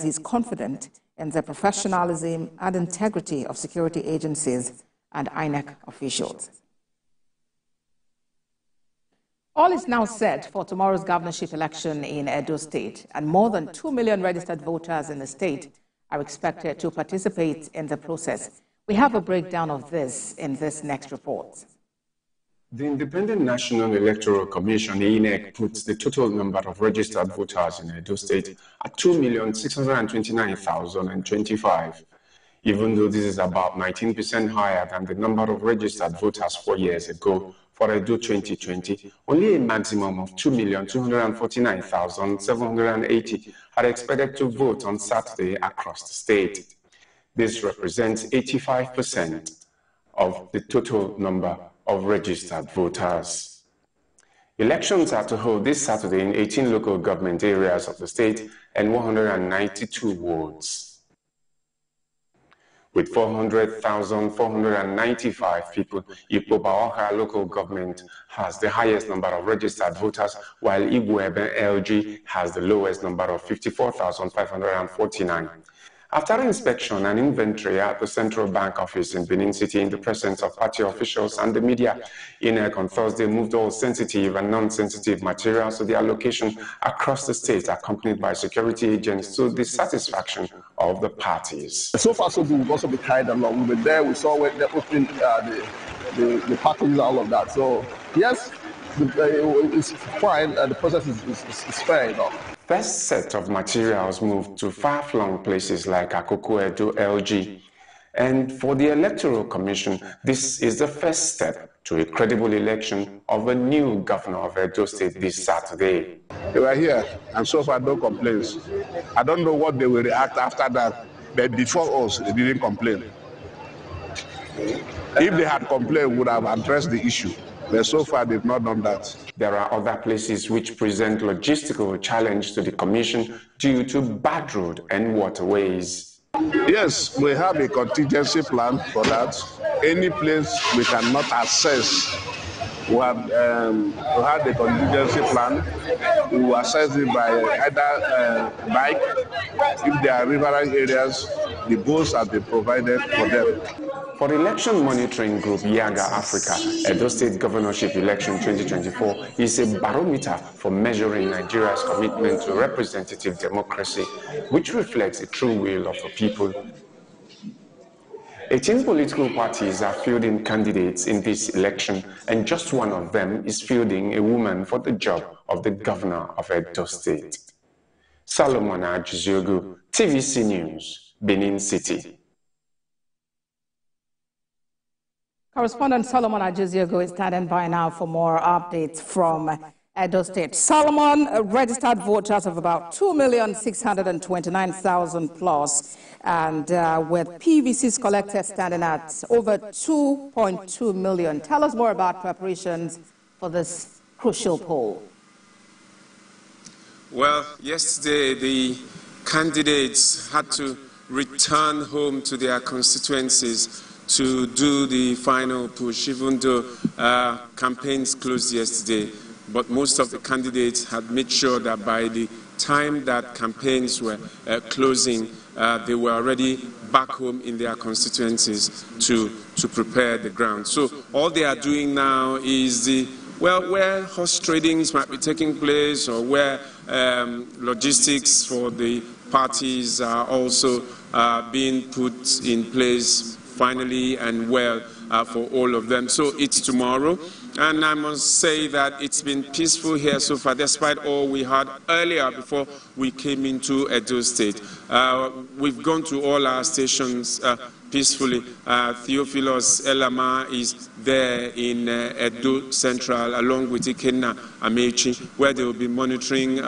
says he's confident in the professionalism and integrity of security agencies and INEC officials. All is now set for tomorrow's governorship election in Edo State, and more than 2 million registered voters in the state are expected to participate in the process. We have a breakdown of this in this next report. The Independent National Electoral Commission, INEC, puts the total number of registered voters in Edo State at 2,629,025. Even though this is about 19% higher than the number of registered voters 4 years ago for Edo 2020, only a maximum of 2,249,780 are expected to vote on Saturday across the state. This represents 85% of the total number of registered voters. Elections are to hold this Saturday in 18 local government areas of the state and 192 wards. With 400,495 people, Ipobaoka local government has the highest number of registered voters, while Igwebe LG has the lowest number of 54,549. After inspection and inventory at the Central Bank office in Benin City in the presence of party officials and the media, INEC on Thursday moved all sensitive and non-sensitive materials to their location across the state, accompanied by security agents to the satisfaction of the parties. So far, so good. We've also been carried along. We were there, we saw where they're opening the parties, all of that. So, yes, it's fine. The process is fair enough. First set of materials moved to far-flung places like Akoko Edo LG. And for the Electoral Commission, this is the first step to a credible election of a new governor of Edo State this Saturday. They were here, and so far no complaints. I don't know what they will react after that, but before us, they didn't complain. If they had complained, we would have addressed the issue. But so far, they've not done that. There are other places which present logistical challenge to the Commission due to bad road and waterways. Yes, we have a contingency plan for that. Any place we cannot access, we have the contingency plan. We will access it by either bike. If there are riverine areas, the boats have been provided for them. For the election monitoring group Yaga Africa, Edo State Governorship Election 2024 is a barometer for measuring Nigeria's commitment to representative democracy, which reflects the true will of the people. 18 political parties are fielding candidates in this election, and just one of them is fielding a woman for the job of the governor of Edo State. Solomon Ajuziogu, TVC News, Benin City. Correspondent Solomon Ajuziogu is standing by now for more updates from Edo State. Solomon, registered voters of about 2,629,000 plus, and with PVCs collected standing at over 2.2 million. Tell us more about preparations for this crucial poll. Well, yesterday the candidates had to return home to their constituencies to do the final push, even though campaigns closed yesterday. But most of the candidates had made sure that by the time that campaigns were closing, they were already back home in their constituencies to prepare the ground. So all they are doing now is where horse tradings might be taking place, or where logistics for the parties are also being put in place finally and well for all of them. So it's tomorrow, and I must say that it's been peaceful here so far, despite all we had earlier before we came into Edo State. We've gone to all our stations peacefully. Theophilus Elamah is there in Edo Central, along with Ikenna Amechi, where they will be monitoring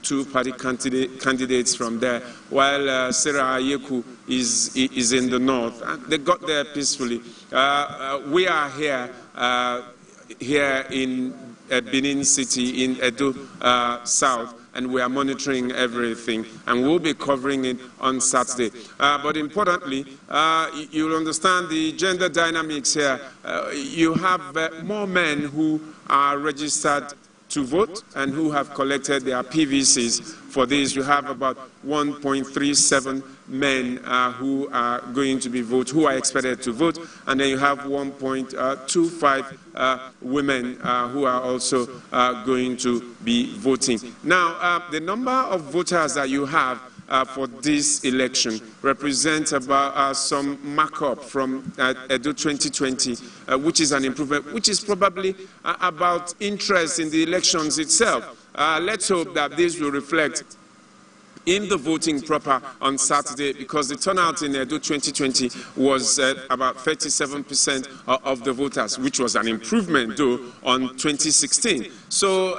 two party candidates from there, while Sarah Ayeku is in the north. They got there peacefully. We are here in Benin City, in Edo South, and we are monitoring everything, and we'll be covering it on Saturday. But importantly, you'll understand the gender dynamics here. You have more men who are registered to vote and who have collected their PVCs. For this, you have about 1.37 men who are going to be who are expected to vote, and then you have 1.25 women who are also going to be voting. Now, the number of voters that you have for this election represents about some markup from Edo 2020, which is an improvement, which is probably about interest in the elections itself. Let's hope that this will reflect in the voting proper on Saturday, because the turnout in Edo 2020 was about 37% of the voters, which was an improvement, though, on 2016. So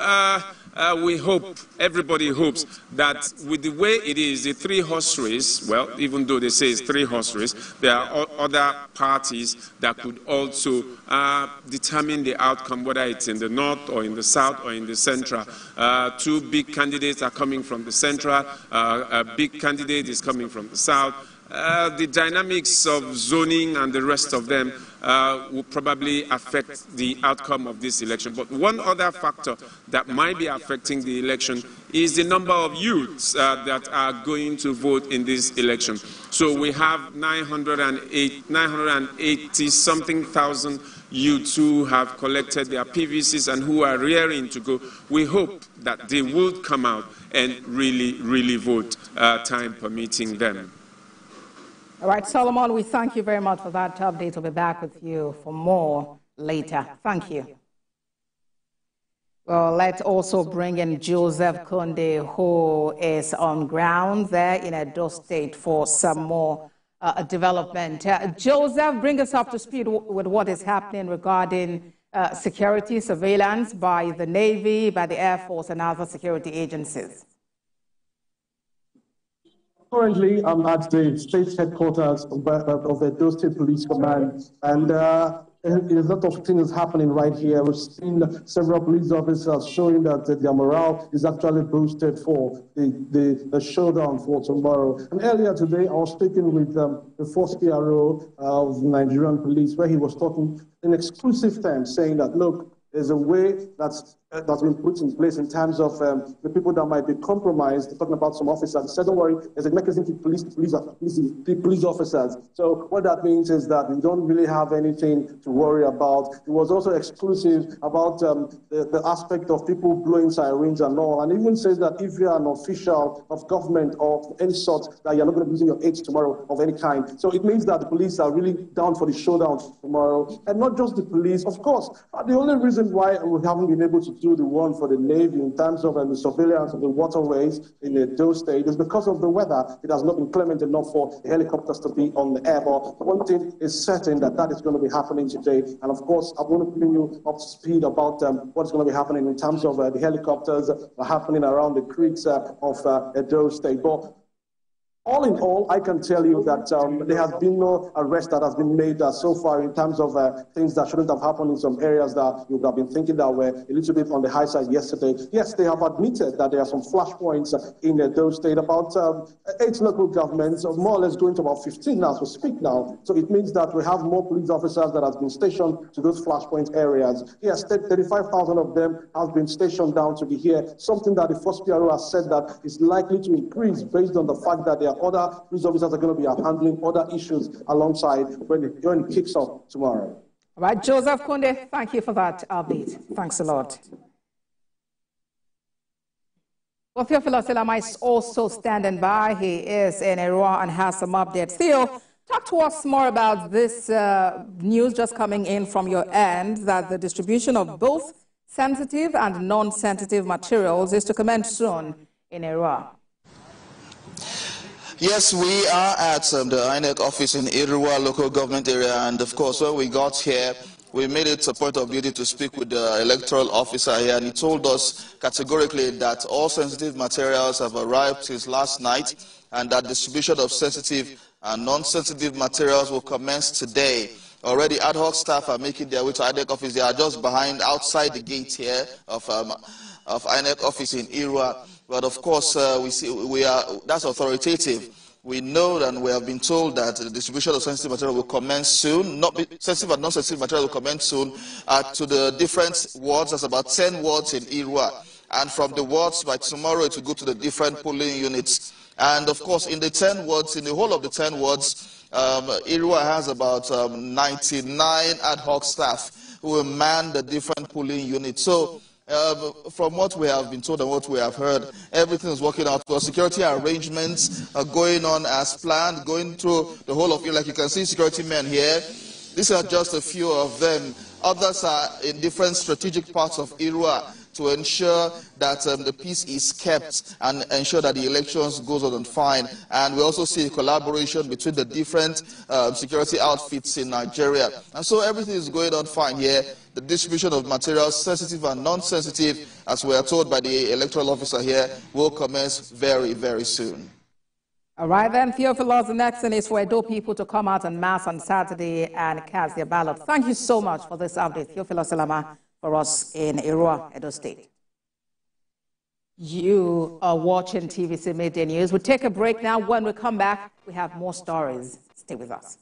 we hope, everybody hopes, that with the way it is, the three-horse race, well, even though they say it's three-horse race, there are other parties that could also determine the outcome, whether it's in the north or in the south or in the central. Two big candidates are coming from the central, a big candidate is coming from the south. The dynamics of zoning and the rest of them will probably affect the outcome of this election. But one other factor that might be affecting the election is the number of youths that are going to vote in this election. So we have 980-something thousand youths who have collected their PVCs and who are rearing to go. We hope that they will come out and really vote, time permitting them. All right, Solomon, we thank you very much for that update. We'll be back with you for more later. Thank you. Well, let's also bring in Joseph Kunde, who is on ground there in Edo State for some more development. Joseph, bring us up to speed with what is happening regarding security surveillance by the Navy, by the Air Force, and other security agencies. Currently, I'm at the state headquarters of the Edo State Police Command, and a lot of things happening right here. We've seen several police officers showing that their morale is actually boosted for the showdown for tomorrow. And earlier today, I was speaking with the first PRO of Nigerian police, where he was talking in exclusive terms, saying that, look, there's a way that's been put in place in terms of the people that might be compromised. Talking about some officers, he said, don't worry, there's a mechanism to police officers. So what that means is that we don't really have anything to worry about. It was also exclusive about the aspect of people blowing sirens and all, and even says that if you're an official of government of any sort, that you're not going to be using your aids tomorrow of any kind. So it means that the police are really down for the showdown tomorrow, and not just the police. Of course, the only reason why we haven't been able to do the one for the Navy in terms of the surveillance of the waterways in the Edo State is because of the weather. It has not been clement enough for the helicopters to be on the air. But one thing is certain, that is going to be happening today. And of course, I'm going to bring you up to speed about what's going to be happening in terms of the helicopters that are happening around the creeks of Edo State. But all in all, I can tell you that there has been no arrest that has been made so far in terms of things that shouldn't have happened in some areas that you would have been thinking that were a little bit on the high side yesterday. Yes, they have admitted that there are some flashpoints in those states. About 8 local governments, more or less going to about 15 now, so speak now. So it means that we have more police officers that have been stationed to those flashpoint areas. Yes, 35,000 of them have been stationed down to be here, something that the first PRO has said that is likely to increase based on the fact that there are other police officers are going to be handling other issues alongside when it kicks off tomorrow. All right, Joseph Kunde, thank you for that update. Thanks a lot. Well, Theophilus Elamah is also standing by. He is in Iran and has some updates. Theo, talk to us more about this news just coming in from your end, that the distribution of both sensitive and non-sensitive materials is to commence soon in Iran. Yes, we are at the INEC office in Irua local government area, and of course when we got here, we made it a point of duty to speak with the electoral officer here, and he told us categorically that all sensitive materials have arrived since last night, and that distribution of sensitive and non-sensitive materials will commence today. Already ad hoc staff are making their way to INEC office. They are just outside the gate here of INEC office in Irua. But of course, that's authoritative. We know and we have been told that the distribution of sensitive material will commence soon. Sensitive and non-sensitive material will commence soon to the different wards. There's about 10 wards in Irua. And from the wards, by tomorrow, it will go to the different polling units. And of course, in the 10 wards, in the whole of the 10 wards, Irua has about 99 ad hoc staff who will man the different polling units. So, from what we have been told and what we have heard, everything is working out well. Security arrangements are going on as planned, going through the whole of it. Like you can see security men here. These are just a few of them. Others are in different strategic parts of Irua to ensure that the peace is kept and ensure that the elections goes on fine. And we also see a collaboration between the different security outfits in Nigeria. And so everything is going on fine here. The distribution of materials, sensitive and non-sensitive, as we are told by the electoral officer here, will commence very, very soon. All right, then, Theophilus, the next thing is for Edo people to come out en masse on Saturday and cast their ballot. Thank you so much for this update, Theophilus Elamah, for us in Irua, Edo State. You are watching TVC Media News. We'll take a break now. When we come back, we have more stories. Stay with us.